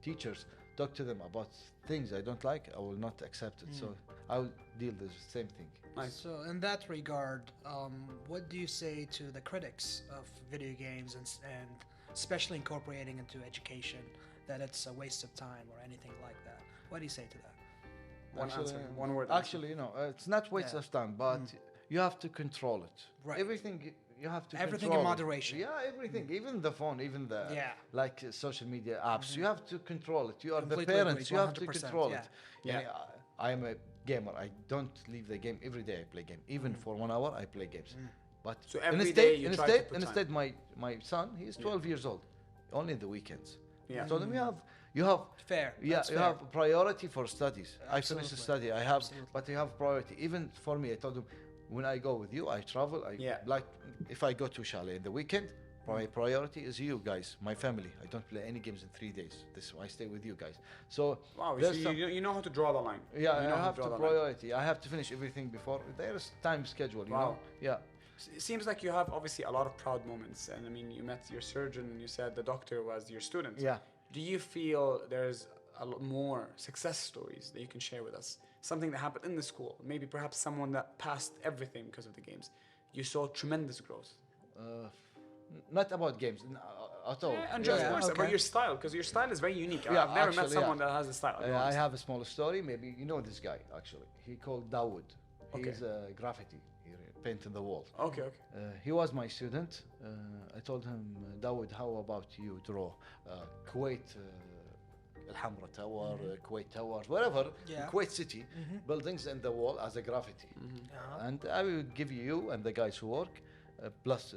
Speaker 3: teachers talk to them about things I don't like, I will not accept it. So I will deal with the same thing.
Speaker 2: Nice.
Speaker 1: So in that regard, what do you say to the critics of video games and especially incorporating into education that it's a waste of time or anything like that? What do you say to that?
Speaker 2: One
Speaker 3: Actually,
Speaker 2: answer, one word. answer.
Speaker 3: Actually, it's not waste of time, but you have to control it.
Speaker 1: Right.
Speaker 3: Everything you have to
Speaker 1: Everything in
Speaker 3: control it.
Speaker 1: moderation.
Speaker 3: Yeah, everything, even the phone, even the like social media apps. You have to control it. You are
Speaker 1: Completely
Speaker 3: the parents.
Speaker 1: agree,
Speaker 3: You have to
Speaker 1: 100%,
Speaker 3: control
Speaker 1: yeah.
Speaker 3: it.
Speaker 2: Yeah.
Speaker 3: Yani, I am a gamer. I don't leave the game every day. I play game. Even for 1 hour, I play games. But
Speaker 2: So every day you try to put time.
Speaker 3: instead, my son, he is 12 years old. Only in the weekends.
Speaker 2: Yeah.
Speaker 3: So then you have
Speaker 1: Fair.
Speaker 3: yeah,
Speaker 1: That's
Speaker 3: you
Speaker 1: fair.
Speaker 3: have priority for studies. I finished the
Speaker 1: Absolutely.
Speaker 3: study. I have,
Speaker 1: Absolutely.
Speaker 3: but you have priority. Even for me, I told him, when I go with you, I travel. Like if I go to chalet in the weekend, my priority is you guys, my family. I don't play any games in 3 days. I stay with you guys. So
Speaker 2: Wow, so
Speaker 3: there's some-
Speaker 2: you know how to draw the line.
Speaker 3: yeah,
Speaker 2: You know
Speaker 3: I
Speaker 2: how
Speaker 3: have
Speaker 2: draw
Speaker 3: to
Speaker 2: the line.
Speaker 3: priority. I have to finish everything before. There's time schedule, you
Speaker 2: Wow.
Speaker 3: know. Yeah.
Speaker 2: It seems like you have obviously a lot of proud moments, and I mean, you met your surgeon, and you said the doctor was your student.
Speaker 3: Yeah.
Speaker 2: Do you feel there's a lot more success stories that you can share with us? Something that happened in the school, maybe perhaps someone that passed everything because of the games. You saw tremendous growth.
Speaker 3: Not about games at all.
Speaker 2: And just,
Speaker 1: Yeah,
Speaker 2: of course,
Speaker 1: okay.
Speaker 2: about your style, because your style is very unique.
Speaker 3: Yeah,
Speaker 2: I've never met
Speaker 3: actually,
Speaker 2: someone that has the style. I'll be
Speaker 3: I
Speaker 2: honest.
Speaker 3: have a small story. Maybe you know this guy actually. He called Dawood.
Speaker 2: Okay.
Speaker 3: He's a graffiti. He painted the wall.
Speaker 2: Okay.
Speaker 3: He was my student. I told him, Dawood, how about you draw Kuwait, Al Hamra Tower, Kuwait Towers, whatever,
Speaker 1: Yeah.
Speaker 3: Kuwait City, buildings in the wall as a graffiti.
Speaker 1: Uh-huh.
Speaker 3: And I will give you and the guys who work plus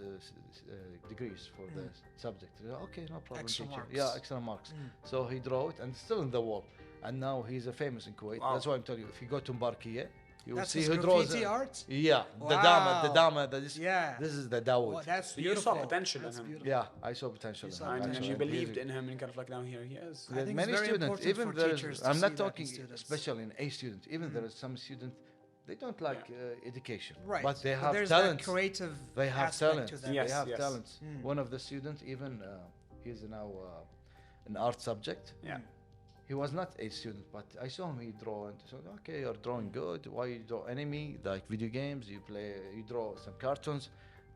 Speaker 3: degrees for the subject. Okay, no problem.
Speaker 1: Extra
Speaker 3: teacher.
Speaker 1: marks.
Speaker 3: Yeah, extra marks. So he drew it and it's still in the wall. And now he's a famous in Kuwait.
Speaker 2: Wow.
Speaker 3: That's why I'm telling you, if you go to Mbarkiya, you will
Speaker 1: That's
Speaker 3: see
Speaker 1: his
Speaker 3: who draws
Speaker 1: graffiti
Speaker 3: it.
Speaker 1: art?
Speaker 3: Yeah, the
Speaker 1: Wow.
Speaker 3: Dama. This is the Dawood.
Speaker 1: Well, that's
Speaker 2: So you
Speaker 1: beautiful.
Speaker 2: saw potential in
Speaker 1: That's
Speaker 2: him.
Speaker 1: beautiful.
Speaker 3: Yeah, I saw potential.
Speaker 1: You
Speaker 3: in
Speaker 1: saw
Speaker 3: him,
Speaker 2: And
Speaker 1: potential.
Speaker 3: actually.
Speaker 2: you believed
Speaker 3: He's-
Speaker 2: in him, and kind of like now here he is.
Speaker 1: I think it's
Speaker 3: many
Speaker 1: very
Speaker 3: students,
Speaker 1: important
Speaker 3: even
Speaker 1: for
Speaker 3: there is,
Speaker 1: teachers to
Speaker 3: I'm
Speaker 1: see
Speaker 3: not
Speaker 1: that in
Speaker 3: talking
Speaker 1: students.
Speaker 3: especially in A students. Even there is some students, they don't like education,
Speaker 1: Right.
Speaker 3: but they have
Speaker 1: there's
Speaker 3: talents.
Speaker 1: that creative
Speaker 3: They have
Speaker 1: aspect
Speaker 3: talents.
Speaker 1: to them.
Speaker 2: Yes,
Speaker 3: They have
Speaker 2: yes.
Speaker 3: talents. One of the students, even he's now an art subject.
Speaker 2: Yeah.
Speaker 3: He was not a student, but I saw him. He draw and so okay, you're drawing good. Why you draw enemy like video games? You draw some cartoons.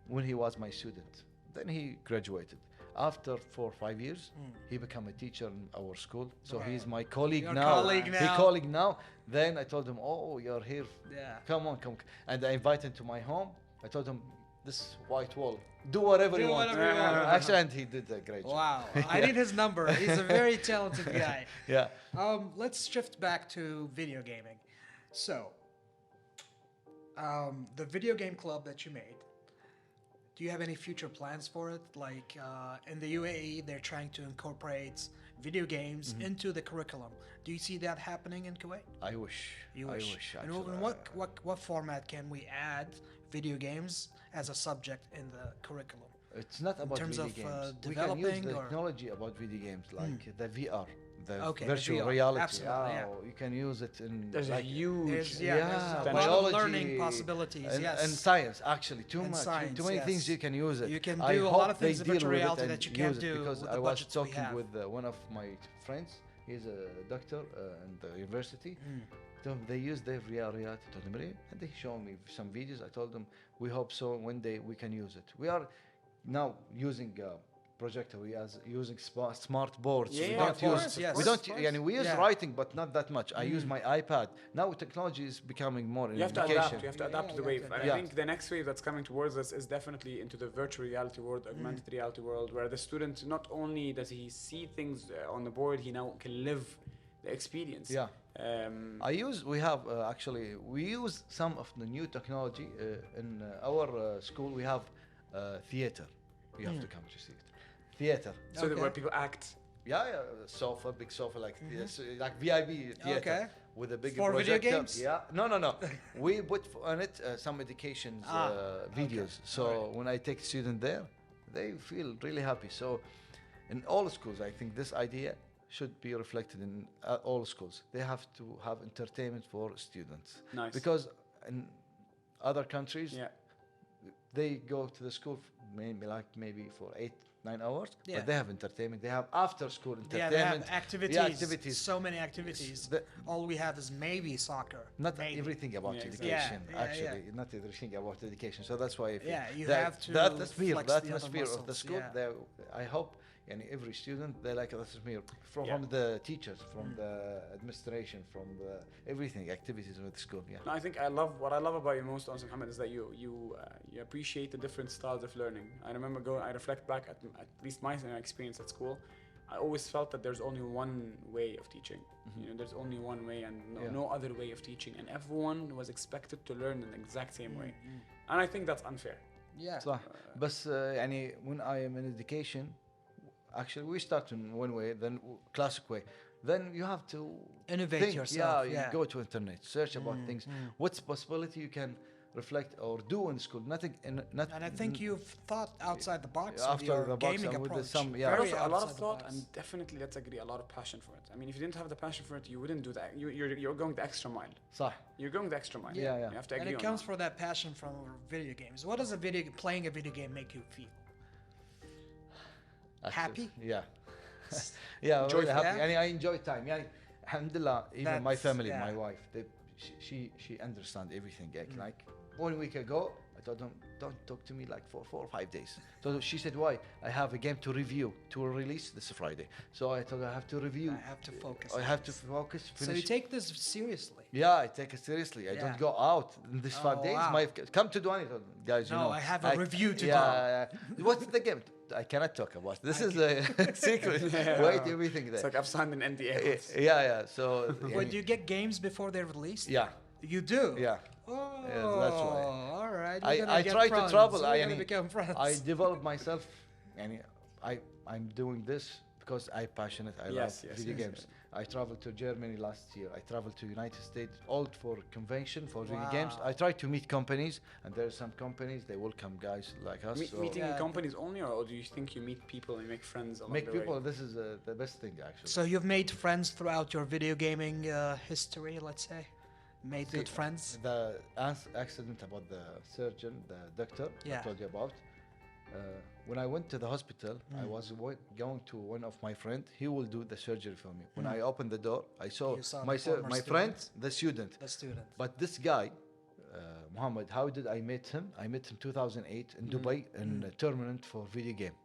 Speaker 3: When he was my student, then he graduated. After 4 or 5 years, he became a teacher in our school. So he's my colleague
Speaker 1: Your
Speaker 3: now.
Speaker 1: colleague
Speaker 3: He
Speaker 1: now.
Speaker 3: colleague now. Then I told him, oh, you're here.
Speaker 1: Yeah.
Speaker 3: Come on, come. And I invited him to my home. I told him, this white wall, do whatever you want.
Speaker 1: whatever you want.
Speaker 3: Actually, and he did a great job.
Speaker 1: Wow. I need his number. He's a very talented guy.
Speaker 3: Yeah.
Speaker 1: Let's shift back to video gaming. So, the video game club that you made, do you have any future plans for it? Like in the UAE, they're trying to incorporate video games into the curriculum. Do you see that happening in Kuwait?
Speaker 3: I wish.
Speaker 1: You
Speaker 3: I
Speaker 1: wish.
Speaker 3: wish.
Speaker 1: And
Speaker 3: Actually.
Speaker 1: in what format can we add video games as a subject in the curriculum?
Speaker 3: It's not about
Speaker 1: terms
Speaker 3: video
Speaker 1: of,
Speaker 3: games. We can use
Speaker 1: developing
Speaker 3: the
Speaker 1: or-
Speaker 3: technology about video games, like the VR, the
Speaker 1: Okay, the
Speaker 3: virtual
Speaker 1: VR,
Speaker 3: reality.
Speaker 1: absolutely, yeah.
Speaker 3: You can use it in
Speaker 2: There's a
Speaker 3: like,
Speaker 2: huge.
Speaker 1: There's
Speaker 3: yeah,
Speaker 1: a lot of
Speaker 3: biology
Speaker 1: learning possibilities.
Speaker 3: and,
Speaker 1: Yes.
Speaker 3: and science. Actually, too
Speaker 1: And
Speaker 3: much,
Speaker 1: science,
Speaker 3: too many
Speaker 1: yes.
Speaker 3: things you can use it.
Speaker 1: You can
Speaker 3: I
Speaker 1: do a
Speaker 3: hope
Speaker 1: lot of things
Speaker 3: they
Speaker 1: in virtual
Speaker 3: deal with it
Speaker 1: reality
Speaker 3: and
Speaker 1: that you can't
Speaker 3: use it
Speaker 1: do
Speaker 3: because
Speaker 1: with
Speaker 3: I
Speaker 1: the
Speaker 3: was
Speaker 1: budgets we
Speaker 3: talking
Speaker 1: have.
Speaker 3: with one of my friends. He's a doctor in the university. So they use their VR reality. I told him, really? And they showed me some videos. I told them, we hope so one day we can use it. We are now using projector, we are using smart boards.
Speaker 2: Yeah,
Speaker 3: we
Speaker 2: yeah,
Speaker 3: don't
Speaker 2: of course,
Speaker 3: use
Speaker 1: yes.
Speaker 3: we
Speaker 1: Of
Speaker 3: don't
Speaker 1: course.
Speaker 3: we use
Speaker 1: Yeah.
Speaker 3: writing, but not that much. I use my iPad. Now technology is becoming more in
Speaker 2: You have to
Speaker 3: education.
Speaker 2: adapt. You have to
Speaker 1: Yeah,
Speaker 2: adapt
Speaker 1: yeah,
Speaker 2: to the
Speaker 1: you
Speaker 2: wave.
Speaker 1: have to
Speaker 2: And
Speaker 3: adapt.
Speaker 2: I think the next wave that's coming towards us is definitely into the virtual reality world, augmented reality world, where the student not only does he see things on the board, he now can live the experience.
Speaker 3: Yeah.
Speaker 2: Um,
Speaker 3: We use some of the new technology in our school. We have theater. You have to come to see it. Theater.
Speaker 2: so that
Speaker 1: Okay.
Speaker 2: where people act.
Speaker 3: Yeah, sofa, big sofa like this, like VIP theater
Speaker 1: Okay.
Speaker 3: with a big
Speaker 1: For video
Speaker 3: projector.
Speaker 1: games?
Speaker 3: Yeah, no. We put on it some education videos.
Speaker 1: okay.
Speaker 3: So
Speaker 1: Alright.
Speaker 3: when I take student there, they feel really happy. So in all schools, I think this idea should be reflected in all schools. They have to have entertainment for students.
Speaker 2: Nice.
Speaker 3: Because in other countries,
Speaker 2: Yeah.
Speaker 3: they go to the school maybe for 8-9 hours,
Speaker 1: Yeah.
Speaker 3: but they have entertainment. They have after school
Speaker 1: Yeah,
Speaker 3: entertainment.
Speaker 1: they have activities.
Speaker 3: Yeah, activities.
Speaker 1: So many activities.
Speaker 3: The-
Speaker 1: All we have is maybe soccer.
Speaker 3: Not
Speaker 1: maybe.
Speaker 3: everything about
Speaker 2: Yeah, exactly.
Speaker 3: education,
Speaker 1: Yeah, yeah,
Speaker 3: actually. Not everything about education. So that's why I feel
Speaker 1: Yeah, you
Speaker 3: that
Speaker 1: have to
Speaker 3: the atmosphere,
Speaker 1: flex
Speaker 3: the
Speaker 1: the other
Speaker 3: atmosphere of the
Speaker 1: muscles,
Speaker 3: school.
Speaker 1: yeah.
Speaker 3: I hope, and every student they like the atmosphere from
Speaker 2: Yeah.
Speaker 3: the teachers, from the administration, from the everything activities with the school. Yeah.
Speaker 2: No, I think what I love about you most, also, Mohammed, is that you appreciate the different styles of learning. I remember I reflect back at least my experience at school. I always felt that there's only one way of teaching. You know, there's only one way and
Speaker 3: Yeah.
Speaker 2: no other way of teaching, and everyone was expected to learn in the exact same way. And I think that's unfair.
Speaker 1: Yeah.
Speaker 3: صح بس يعني when I am in education actually we start in one way then classic way then you have to
Speaker 1: Innovate
Speaker 3: think,
Speaker 1: yourself,
Speaker 3: you
Speaker 1: yeah.
Speaker 3: go to internet search about things what's possibility you can reflect or do in school nothing not
Speaker 1: And I think you've thought outside the box with
Speaker 3: after
Speaker 1: your
Speaker 3: the box
Speaker 1: gaming
Speaker 3: and with
Speaker 1: approach.
Speaker 3: some
Speaker 2: But
Speaker 3: yeah
Speaker 2: also a lot of
Speaker 1: outside the
Speaker 2: thought
Speaker 1: box.
Speaker 2: and definitely, let's agree, a lot of passion for it. I mean, if you didn't have the passion for it, you wouldn't do that. You're going the extra mile.
Speaker 3: صح
Speaker 2: You're going the extra mile.
Speaker 3: Yeah, yeah.
Speaker 2: You have to
Speaker 1: And
Speaker 2: agree
Speaker 1: it
Speaker 2: on
Speaker 1: comes
Speaker 2: that.
Speaker 1: from that passion from video games. What does playing a video game make you feel? Happy?
Speaker 3: yeah yeah
Speaker 2: Joyful.
Speaker 3: really happy
Speaker 1: Yeah?
Speaker 3: يعني I enjoy time يعني alhamdulillah even my
Speaker 1: That's-
Speaker 3: family
Speaker 1: yeah.
Speaker 3: my wife she understand everything like 1 week ago I told them don't talk to me like for 4 or 5 days so she said why I have a game to review to release this Friday so I told her I have to review
Speaker 1: I have to focus.
Speaker 3: I
Speaker 1: on
Speaker 3: have to
Speaker 1: this.
Speaker 3: focus
Speaker 1: So
Speaker 3: finish
Speaker 1: you take this seriously.
Speaker 3: yeah, I take it seriously. I
Speaker 1: Yeah.
Speaker 3: don't go out in these 5
Speaker 1: Oh,
Speaker 3: days.
Speaker 1: wow.
Speaker 3: Come to Duani, guys. You
Speaker 1: No,
Speaker 3: know,
Speaker 1: I have a review to do.
Speaker 3: yeah, what's the game? I cannot talk about. This is a secret. Wait, everything
Speaker 2: It's
Speaker 3: there.
Speaker 2: like I've signed an NDA.
Speaker 3: Yeah. So.
Speaker 1: But do you get games before they're released?
Speaker 3: Yeah.
Speaker 1: You do?
Speaker 3: Yeah.
Speaker 1: Oh,
Speaker 3: that's why.
Speaker 1: all right.
Speaker 3: I try to travel.
Speaker 1: We're
Speaker 3: I
Speaker 1: gonna become friends.
Speaker 3: I develop myself. And I'm doing this because I'm passionate. I love video games. I traveled to Germany last year. I traveled to United States, all for convention for video games.
Speaker 1: Wow.
Speaker 3: I try to meet companies, and there are some companies they welcome guys like us. so
Speaker 2: Meeting
Speaker 1: Yeah.
Speaker 2: companies only, or do you think you meet people and make friends along
Speaker 3: make
Speaker 2: the
Speaker 3: people.
Speaker 2: way?
Speaker 3: This is the best thing actually.
Speaker 1: So you've made friends throughout your video gaming history, let's say? Made
Speaker 3: See,
Speaker 1: good friends?
Speaker 3: The accident about the surgeon, the doctor I
Speaker 1: Yeah.
Speaker 3: told you about. When I went to the hospital, I was going to one of my friend. He will do the surgery for me. When I opened the door, I saw
Speaker 1: You saw
Speaker 3: my
Speaker 1: the former
Speaker 3: my
Speaker 1: student.
Speaker 3: friend, the student.
Speaker 1: The student.
Speaker 3: But this guy, Mohammed, how did I meet him? I met him 2008 in Dubai in a tournament for video game.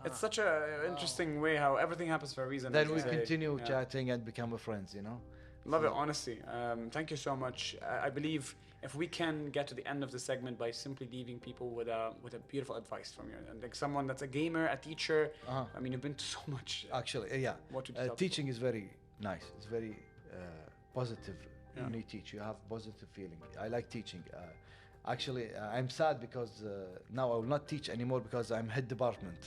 Speaker 2: It's such a interesting way how everything happens for a reason.
Speaker 3: Then
Speaker 2: as
Speaker 3: we
Speaker 2: you say.
Speaker 3: continue
Speaker 2: Yeah.
Speaker 3: chatting and become friends, you know.
Speaker 2: Love it, honestly. Thank you so much. I believe if we can get to the end of the segment by simply leaving people with a beautiful advice from you, and like someone that's a gamer, a teacher. I mean, you've been to so much.
Speaker 3: Actually, yeah.
Speaker 2: What would you tell
Speaker 3: teaching is very nice. It's very positive.
Speaker 2: Yeah.
Speaker 3: When you teach, you have positive feeling. I like teaching. Actually, I'm sad because now I will not teach anymore because I'm head department.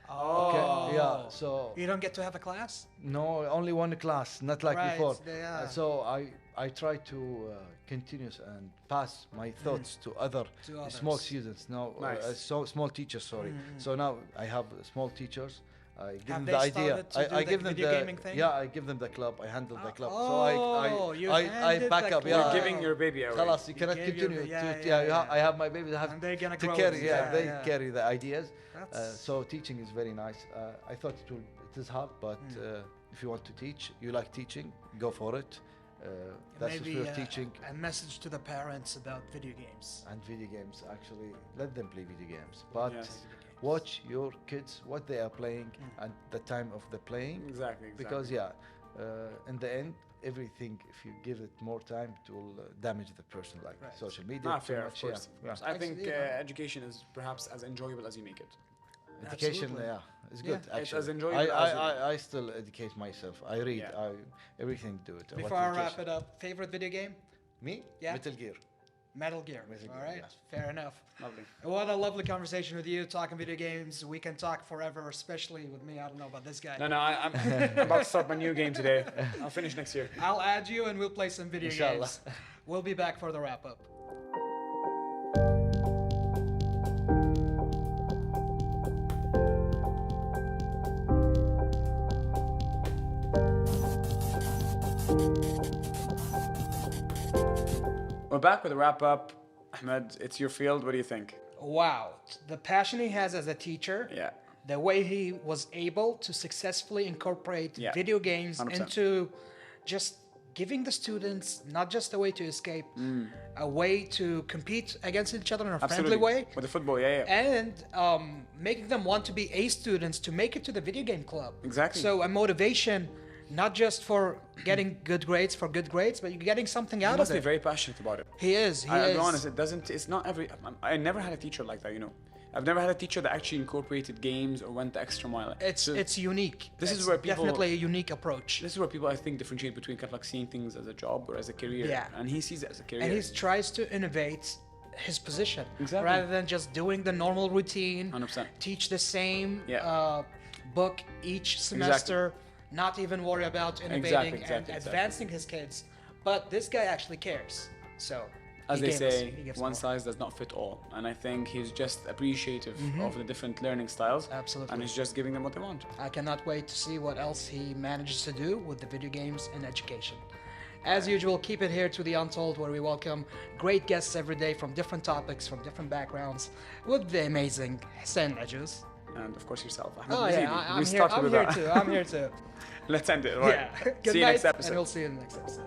Speaker 1: Oh.
Speaker 3: Okay. Yeah. So
Speaker 1: You don't get to have a class?
Speaker 3: no, only one class, not like
Speaker 1: Right,
Speaker 3: before.
Speaker 1: yeah.
Speaker 3: So I try to continue and pass my thoughts to other
Speaker 1: To others.
Speaker 3: small students. Now,
Speaker 2: Nice.
Speaker 3: so small teachers. Sorry. So now I have small teachers. I give
Speaker 1: Have
Speaker 3: them
Speaker 1: they
Speaker 3: the idea.
Speaker 1: started to do
Speaker 3: I
Speaker 1: the
Speaker 3: give them
Speaker 1: video
Speaker 3: the
Speaker 1: gaming thing?
Speaker 3: yeah. I give them the club. I handle the club. So
Speaker 1: Oh, you
Speaker 3: I
Speaker 1: handed
Speaker 3: back
Speaker 1: the
Speaker 3: up.
Speaker 1: club.
Speaker 3: Yeah.
Speaker 2: You're giving your baby away.
Speaker 3: خلاص, you
Speaker 1: You
Speaker 3: cannot
Speaker 1: gave your-
Speaker 3: continue.
Speaker 1: yeah,
Speaker 3: to,
Speaker 1: yeah.
Speaker 3: I have my baby. They have
Speaker 1: And they're gonna
Speaker 3: to
Speaker 1: grow
Speaker 3: carry.
Speaker 1: with-
Speaker 3: Yeah, they
Speaker 1: yeah.
Speaker 3: carry the ideas.
Speaker 1: That's-
Speaker 3: So teaching is very nice. I thought it is hard, but if you want to teach, you like teaching, go for it. That's if
Speaker 1: Maybe
Speaker 3: you're teaching
Speaker 1: a message to the parents about video games.
Speaker 3: and video games. Actually, let them play video games. But
Speaker 2: Yes.
Speaker 3: watch your kids what they are playing at the time of the playing.
Speaker 2: Exactly.
Speaker 3: Because in the end, everything, if you give it more time, it will damage the person, like
Speaker 1: Right.
Speaker 3: social media.
Speaker 2: Not
Speaker 3: too
Speaker 2: fair,
Speaker 3: much,
Speaker 2: of course.
Speaker 3: yeah.
Speaker 2: I think
Speaker 1: Yeah.
Speaker 2: education is perhaps as enjoyable as you make it.
Speaker 3: Education,
Speaker 1: Absolutely.
Speaker 3: it's
Speaker 1: Yeah.
Speaker 3: good.
Speaker 2: It's
Speaker 3: Actually,
Speaker 2: as enjoyable as it-
Speaker 3: I still educate myself. I read.
Speaker 2: Yeah.
Speaker 3: Everything do it.
Speaker 1: Before I wrap it up, favorite video game?
Speaker 3: Me?
Speaker 1: Yeah.
Speaker 3: Metal Gear.
Speaker 1: Metal Gear.
Speaker 3: Metal
Speaker 1: All
Speaker 3: Gear,
Speaker 1: right,
Speaker 3: yeah.
Speaker 1: fair enough.
Speaker 2: Lovely.
Speaker 1: What a lovely conversation with you, talking video games. We can talk forever, especially with me. I don't know about this guy.
Speaker 2: No, I'm about to start my new game today. I'll finish next year.
Speaker 1: I'll add you and we'll play some video
Speaker 3: Inshallah.
Speaker 1: games. We'll be back for the wrap up.
Speaker 2: We're back with a wrap up. Ahmed, it's your field. What do you think?
Speaker 1: Wow, the passion he has as a teacher.
Speaker 2: Yeah.
Speaker 1: The way he was able to successfully incorporate
Speaker 2: Yeah.
Speaker 1: video games
Speaker 2: 100%.
Speaker 1: into just giving the students not just a way to escape, a way to compete against each other in a friendly way,
Speaker 2: With the football, yeah.
Speaker 1: and making them want to be A students to make it to the video game club.
Speaker 2: Exactly.
Speaker 1: So a motivation, not just for getting good grades for good grades, but you're getting something
Speaker 2: He
Speaker 1: out
Speaker 2: must
Speaker 1: of
Speaker 2: be
Speaker 1: it.
Speaker 2: very passionate about it.
Speaker 1: He is. He
Speaker 2: I'll
Speaker 1: is.
Speaker 2: be honest, it's not every. I never had a teacher like that, you know. I've never had a teacher that actually incorporated games or went the extra mile. So
Speaker 1: It's unique.
Speaker 2: This is
Speaker 1: It's
Speaker 2: where people-
Speaker 1: definitely a unique approach.
Speaker 2: this is where people, I think, differentiate between kind of like seeing things as a job or as a career.
Speaker 1: Yeah.
Speaker 2: And he sees it as a career.
Speaker 1: And he tries to innovate his position
Speaker 2: Exactly.
Speaker 1: rather than just doing the normal routine,
Speaker 2: 100%.
Speaker 1: teach the same
Speaker 2: Yeah.
Speaker 1: book each semester, not even worry about innovating
Speaker 2: Exactly.
Speaker 1: and advancing his kids. But this guy actually cares. So
Speaker 2: As
Speaker 1: he
Speaker 2: they
Speaker 1: gave us-
Speaker 2: say,
Speaker 1: he gives
Speaker 2: one
Speaker 1: more.
Speaker 2: size does not fit all. And I think he's just appreciative of the different learning styles.
Speaker 1: Absolutely.
Speaker 2: And he's just giving them what they want.
Speaker 1: I cannot wait to see what else he manages to do with the video games and education. As usual, keep it here to the Untold, where we welcome great guests every day from different topics, from different backgrounds, with the amazing Hussein Ajuz.
Speaker 2: And of course yourself, Ahmed
Speaker 1: Oh
Speaker 2: Mazidi.
Speaker 1: yeah,
Speaker 2: We
Speaker 1: I'm here.
Speaker 2: started
Speaker 1: I'm
Speaker 2: with
Speaker 1: here
Speaker 2: that.
Speaker 1: too. I'm here too.
Speaker 2: Let's end it. Right.
Speaker 1: Yeah. Good
Speaker 2: See you
Speaker 1: night,
Speaker 2: next episode.
Speaker 1: and we'll see you in the next episode.